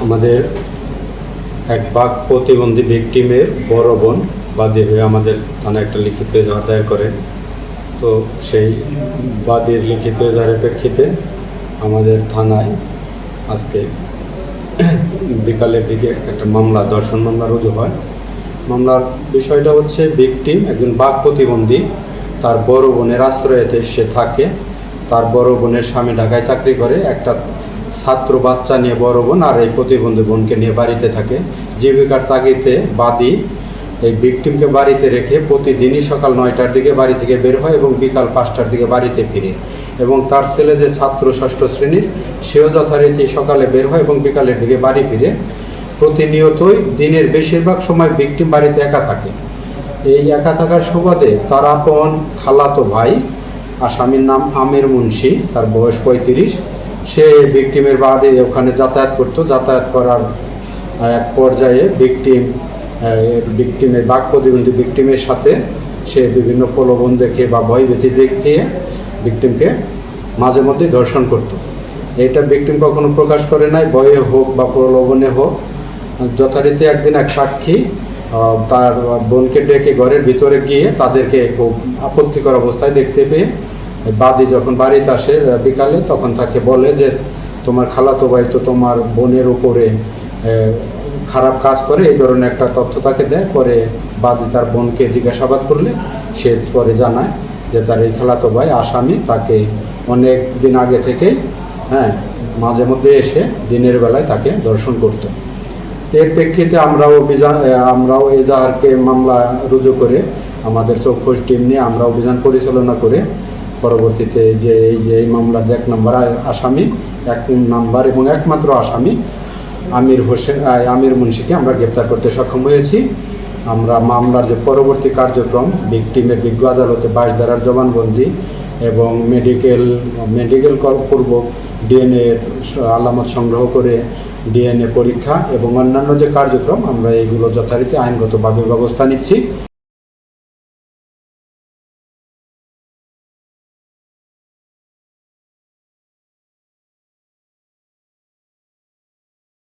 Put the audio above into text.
আমাদের এক বাক প্রতিবন্ধী ভিকটিমের বড় বোন বাদী হয়ে আমাদের থানায় একটা লিখিত এজাহার দায়ের করে। তো সেই বাদীর লিখিত এজাহারের প্রেক্ষিতে আমাদের থানায় আজকে বিকালের দিকে একটা মামলা, ধর্ষণ মামলা রুজু হয়। মামলার বিষয়টা হচ্ছে, ভিকটিম একজন বাক প্রতিবন্ধী, তার বড় বোনের আশ্রয়েতে সে থাকে। তার বড় বোনের স্বামী ঢাকায় চাকরি করে, একটা ছাত্র বাচ্চা নিয়ে বড় বোন আর এই প্রতিবন্ধী বোনকে নিয়ে বাড়িতে থাকে। জীবিকার তাগিদে বাদী এই ভিকটিমকে বাড়িতে রেখে প্রতিদিনই সকাল 9টার দিকে বাড়ি থেকে বের হয় এবং বিকাল 5টার দিকে বাড়িতে ফিরে। এবং তার ছেলে যে ছাত্র 6ষ্ঠ শ্রেণীর, সেও যথারীতি সকালে বের হয় এবং বিকালের দিকে বাড়ি ফিরে। প্রতিনিয়তই দিনের বেশিরভাগ সময় ভিকটিম বাড়িতে একা থাকে। এই একা থাকার সুবাদে তার আপন খালাতো ভাই, আসামির নাম আমির মুন্সি, তার বয়স 35, সে ভিকটিমের বাড়ি ওখানে যাতায়াত করতো। যাতায়াত করার এক পর্যায়ে ভিকটিমের বাক প্রতিবন্ধী ভিকটিমের সাথে সে বিভিন্ন প্রলোভন দেখে বা ভয়ভীতি দেখিয়ে ভিকটিমকে মাঝে মধ্যে ধর্ষণ করত। এটা ভিকটিম কখনো প্রকাশ করে নাই, ভয়ে হোক বা প্রলোভনে হোক। যথারীতি একদিন এক সাক্ষী তার বোনকে ডেকে ঘরের ভিতরে গিয়ে তাদেরকে খুব আপত্তিকর অবস্থায় দেখতে পেয়ে বাদী যখন বাড়িতে আসে বিকালে, তখন তাকে বলে যে তোমার খালাতো ভাই তো তোমার বোনের উপরে খারাপ কাজ করে, এই ধরনের একটা তথ্য তাকে দেয়। পরে বাদী তার বোনকে জিজ্ঞাসাবাদ করলে সে পরে জানায় যে তার এই খালাতো ভাই আসামি তাকে অনেক দিন আগে থেকেই মাঝে মধ্যে এসে দিনের বেলায় তাকে ধর্ষণ করত। এর প্রেক্ষিতে আমরাও এজাহারকে মামলা রুজু করে আমাদের চৌখস টিম নিয়ে আমরা অভিযান পরিচালনা করে পরবর্তীতে এই মামলার যে 1 নম্বর আসামি, 1 নম্বর এবং একমাত্র আসামি আমির মুন্সিকে আমরা গ্রেপ্তার করতে সক্ষম হয়েছি। আমরা মামলার যে পরবর্তী কার্যক্রম, ভিকটিমের বিজ্ঞ আদালতে 22 ধারার জবানবন্দি এবং মেডিকেল পূর্বক ডিএনএ আলামত সংগ্রহ করে ডিএনএ পরীক্ষা এবং অন্যান্য যে কার্যক্রম, আমরা এইগুলো যথারীতি আইনগতভাবে ব্যবস্থা নিচ্ছি।